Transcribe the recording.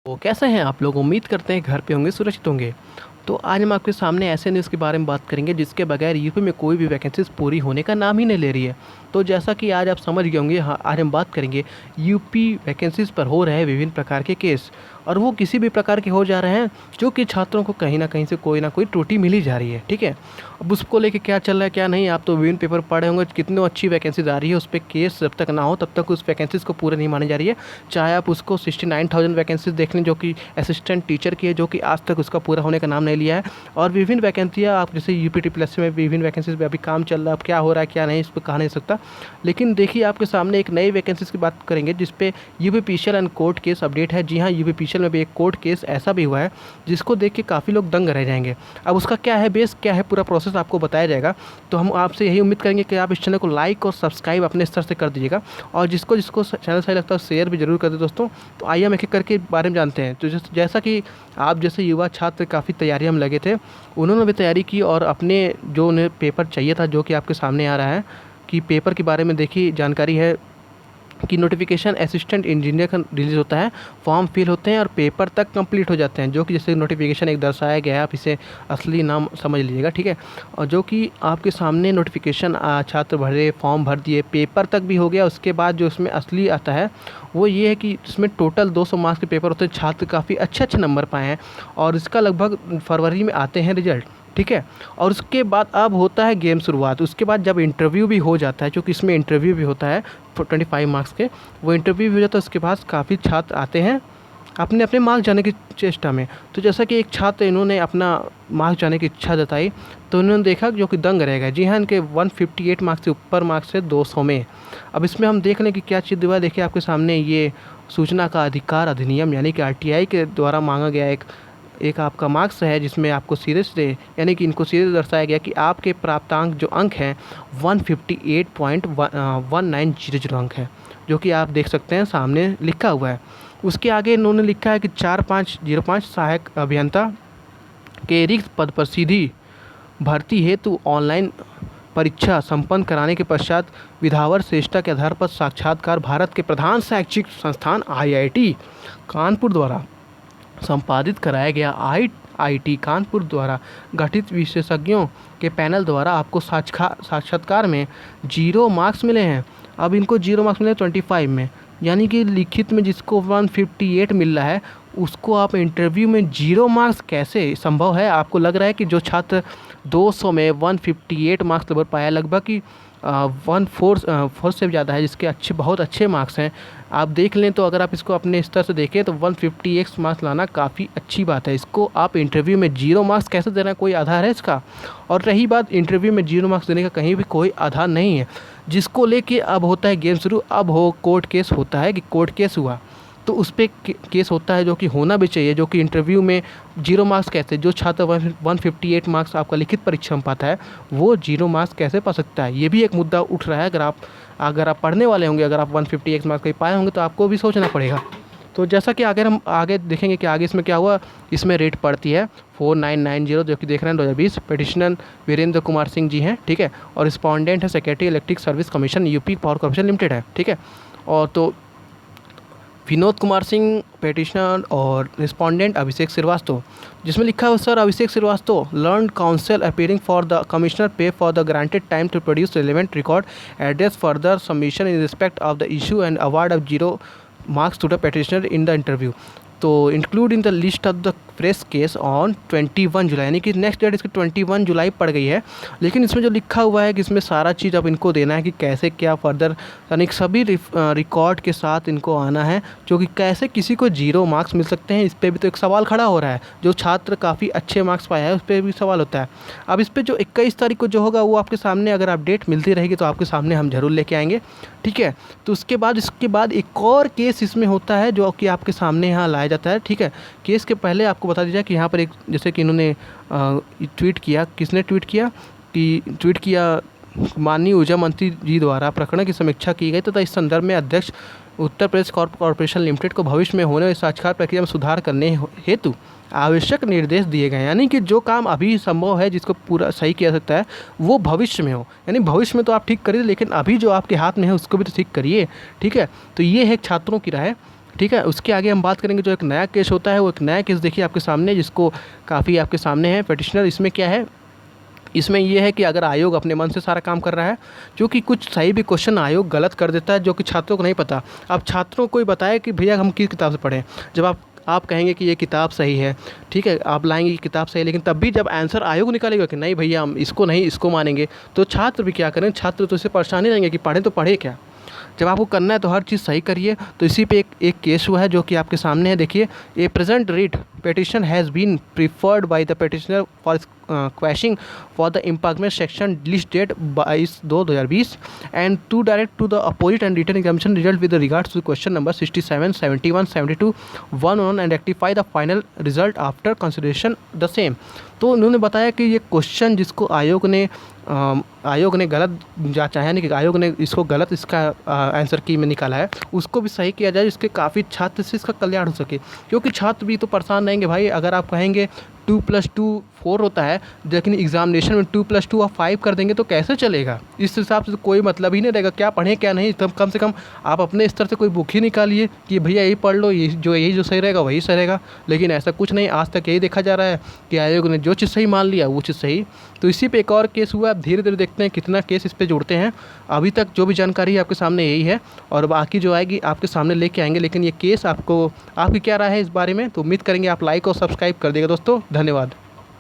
तो कैसे हैं आप लोग? उम्मीद करते हैं घर पे होंगे, सुरक्षित होंगे। तो आज हम आपके सामने ऐसे न्यूज़ के बारे में बात करेंगे जिसके बगैर यूपी में कोई भी वैकेंसीज़ पूरी होने का नाम ही नहीं ले रही है। तो जैसा कि आज आप समझ गए होंगे, हाँ, आज हम बात करेंगे यूपी वैकेंसीज़ पर हो रहे विभिन्न प्रकार के केस, और वो किसी भी प्रकार के हो जा रहे हैं जो कि छात्रों को कहीं न कहीं से कोई ना कोई त्रुटि मिल ही जा रही है, ठीक है? अब उसको लेके क्या चल रहा है क्या नहीं, आप तो विभिन्न पेपर पढ़े होंगे, कितनी अच्छी वैकेंसीज़ आ रही है, उस पे केस जब तक ना हो तब तक उस वैकेंसीज़ को पूरा नहीं मानी जा रही है। चाहे आप उसको 69,000 वैकेंसीज़ देख लें जो कि असिस्टेंट टीचर की है, जो कि आज तक उसका पूरा होने का नाम नहीं लिया है। और विभिन्न वैकेंसियाँ आप जैसे यूपीटीपीएससी में विभिन्न वैकेंसीज़ पे अभी काम चल रहा है, अब क्या हो रहा है क्या नहीं इस पे कहा नहीं सकता। लेकिन देखिए, आपके सामने एक नई वैकेंसीज़ की बात करेंगे जिस पे UPPCL and court case update है। जी हाँ, यूपीपीसीएल में भी एक कोर्ट केस ऐसा भी हुआ है जिसको देख के काफ़ी लोग दंग रह जाएंगे। अब उसका क्या है, बेस क्या है, पूरा प्रोसेस आपको बताया जाएगा। तो हम आपसे यही उम्मीद करेंगे कि आप इस चैनल को लाइक और सब्सक्राइब अपने स्तर से कर दीजिएगा, और जिसको जिसको चैनल सही लगता है शेयर भी जरूर कर दे दोस्तों। तो आइए हम एक-एक करके बारे में जानते हैं। तो जैसा कि आप जैसे युवा छात्र काफ़ी तैयारी में लगे थे, उन्होंने भी तैयारी की और अपने जो उन्हें पेपर चाहिए था, जो कि आपके सामने आ रहा है कि पेपर के बारे में देखिए जानकारी है कि नोटिफिकेशन असिस्टेंट इंजीनियर का रिलीज़ होता है, फॉर्म फिल होते हैं और पेपर तक कंप्लीट हो जाते हैं, जो कि जैसे नोटिफिकेशन एक दर्शाया गया है, आप इसे असली नाम समझ लीजिएगा, ठीक है? और जो कि आपके सामने नोटिफिकेशन छात्र भरे, फॉर्म भर दिए, पेपर तक भी हो गया। उसके बाद जो इसमें असली आता है वो ये है कि इसमें टोटल 200 मार्क्स के पेपर होते हैं। छात्र काफ़ी अच्छे अच्छे नंबर पाए हैं और इसका लगभग फरवरी में आते हैं रिजल्ट, ठीक है? और उसके बाद अब होता है गेम शुरुआत। उसके बाद जब इंटरव्यू भी हो जाता है, क्योंकि इसमें इंटरव्यू भी होता है 25 मार्क्स के, वो इंटरव्यू भी हो जाता है। उसके बाद काफ़ी छात्र आते हैं अपने अपने मार्क्स जाने की चेष्टा में। तो जैसा कि एक छात्र इन्होंने अपना मार्क्स जाने की इच्छा जताई, तो इन्होंने देखा जो कि दंग रह गए। जी हाँ, इनके 158 मार्क्स से ऊपर मार्क्स है 200 में। अब इसमें हम देख लें कि क्या चीज़ हुआ। देखिए आपके सामने ये सूचना का अधिकार अधिनियम यानी कि आरटीआई के द्वारा मांगा गया एक आपका मार्क्स है, जिसमें आपको सीधे से यानी कि इनको सीधे दर्शाया गया कि आपके प्राप्तांक जो अंक हैं 158.1900 अंक है, जो कि आप देख सकते हैं सामने लिखा हुआ है। उसके आगे इन्होंने लिखा है कि 4505 सहायक अभियंता के रिक्त पद पर सीधी भर्ती हेतु ऑनलाइन परीक्षा संपन्न कराने के पश्चात विधावर श्रेष्ठता के आधार पर साक्षात्कार भारत के प्रधान शैक्षिक संस्थान आईआईटी कानपुर द्वारा संपादित कराया गया। आईआईटी कानपुर द्वारा गठित विशेषज्ञों के पैनल द्वारा आपको साक्षात्कार में 0 मार्क्स मिले हैं। अब इनको 0 मार्क्स मिले 25 में, यानी कि लिखित में जिसको 158 मिल रहा है उसको आप इंटरव्यू में 0 मार्क्स कैसे संभव है? आपको लग रहा है कि जो छात्र 200 में 158 मार्क्स लगभग पाया, लगभग कि 1/4 से ज़्यादा है, जिसके बहुत अच्छे मार्क्स हैं। आप देख लें तो अगर आप इसको अपने स्तर से देखें तो 158 मार्क्स लाना काफ़ी अच्छी बात है। इसको आप इंटरव्यू में 0 मार्क्स कैसे देना है, कोई आधार है इसका? और रही बात इंटरव्यू में 0 मार्क्स देने का, कहीं भी कोई आधार नहीं है, जिसको लेके अब होता है गेम शुरू। अब कोर्ट केस होता है कि कोर्ट केस हुआ तो उस पर केस होता है, जो कि होना भी चाहिए। जो कि इंटरव्यू में 0 मार्क्स कैसे, जो छात्र 158 मार्क्स आपका लिखित परीक्षा में पाता है वो 0 मार्क्स कैसे पा सकता है? ये भी एक मुद्दा उठ रहा है। अगर आप पढ़ने वाले होंगे, अगर आप 158 मार्क्स कहीं पाए होंगे तो आपको भी सोचना पड़ेगा। तो जैसा कि अगर हम आगे देखेंगे कि आगे इसमें क्या हुआ, इसमें रेट पड़ती है 4990, जो कि देख रहे हैं 2020। पिटिशनर वीरेंद्र कुमार सिंह जी हैं, ठीक है, और रिस्पॉन्डेंट है secretary electric service commission UP power corporation limited है, ठीक है। और तो विनोद कुमार सिंह पेटिशनर और रिस्पोंडेंट अभिषेक श्रीवास्तव, जिसमें लिखा है sir Abhishek Srivastava learn counsel appearing for the commissioner pay for the granted time to produce relevant record address further submission in respect of the issue and award of 0 marks to the petitioner in the interview. तो include in the list of the press case on 21 July, यानी कि next date इसकी 21 जुलाई पड़ गई है। लेकिन इसमें जो लिखा हुआ है कि इसमें सारा चीज़ अब इनको देना है कि कैसे क्या फर्दर, यानी सभी रिकॉर्ड के साथ इनको आना है, जो कि कैसे किसी को 0 मार्क्स मिल सकते हैं। इस पर भी तो एक सवाल खड़ा हो रहा है। जो छात्र काफ़ी अच्छे मार्क्स पाया है उस पर भी सवाल होता है। अब इस पर जो 21 तारीख को जो होगा वो आपके सामने, अगर अपडेट मिलती रहेगी तो आपके सामने हम जरूर लेके आएंगे, ठीक है। तो इसके बाद एक और केस इसमें होता है जो कि आपके सामने यहाँ लाया जाता है, ठीक है। केस के पहले आपको बता दीजिए कि यहाँ पर एक, जैसे कि इन्होंने ट्वीट किया, किसने ट्वीट किया माननीय ऊर्जा मंत्री जी द्वारा प्रकरण की समीक्षा की गई तथा इस संदर्भ में अध्यक्ष उत्तर प्रदेश कॉर्पोरेशन लिमिटेड को भविष्य में होने वाली साक्षात्कार प्रक्रिया में सुधार करने हेतु आवश्यक निर्देश दिए गए। यानी कि जो काम अभी संभव है जिसको पूरा सही किया सकता है वो भविष्य में हो, यानी भविष्य में तो आप ठीक करिए, लेकिन अभी जो आपके हाथ में है उसको भी तो ठीक करिए, ठीक है। तो ये है छात्रों की राय, ठीक है। उसके आगे हम बात करेंगे जो एक नया केस होता है, वो एक नया केस देखिए आपके सामने, जिसको काफ़ी आपके सामने है पिटिशनर। इसमें क्या है, इसमें ये है कि अगर आयोग अपने मन से सारा काम कर रहा है, जो कि कुछ सही भी क्वेश्चन आयोग गलत कर देता है जो कि छात्रों को नहीं पता। अब छात्रों को ही बताए कि भैया हम किस किताब से पढ़ें। जब आप कहेंगे कि ये किताब सही है, ठीक है, आप लाएंगे कि किताब सही है, लेकिन तब भी जब आंसर आयोग निकालेगा कि नहीं भैया हम इसको नहीं इसको मानेंगे, तो छात्र भी क्या करें, छात्र तो इससे परेशान ही रहेंगे कि पढ़ें तो पढ़े क्या। जब आपको करना है तो हर चीज़ सही करिए। तो इसी पे एक केस हुआ है जो कि आपके सामने है, देखिए। A present writ petition has been preferred by the petitioner for quashing for the impeachment section list date 22/2020 and to direct to the opposite and written examination result with regards to question number 67, 71, 72, 111 and rectify the final result after consideration the same। तो उन्होंने बताया कि ये question जिसको आयोग ने गलत जांचा है, यानी कि आयोग ने इसको गलत इसका आंसर की में निकाला है, उसको भी सही किया जाए, जिसके काफ़ी छात्र से इसका कल्याण हो सके। क्योंकि छात्र भी तो परेशान रहेंगे भाई। अगर आप कहेंगे 2+2 4 होता है, लेकिन एग्जामिनेशन में 2+2 आप 5 कर देंगे तो कैसे चलेगा। इस हिसाब से तो कोई मतलब ही नहीं रहेगा, क्या पढ़ें क्या नहीं। तब कम से कम आप अपने स्तर से कोई बुक ही निकालिए कि भैया यही पढ़ लो, यही जो सही रहेगा वही सही रहेगा। लेकिन ऐसा कुछ नहीं, आज तक यही देखा जा रहा है कि आयोग ने जो चीज़ सही मान लिया वो चीज़ सही। तो इसी पे एक और केस हुआ, आप धीरे धीरे देखते हैं कितना केस इस पर जोड़ते हैं। अभी तक जो भी जानकारी है आपके सामने यही है, और बाकी जो आएगी आपके सामने लेके आएंगे। लेकिन ये केस आपकी क्या राय है इस बारे में, तो उम्मीद करेंगे आप लाइक और सब्सक्राइब कर देगा दोस्तों। धन्यवाद।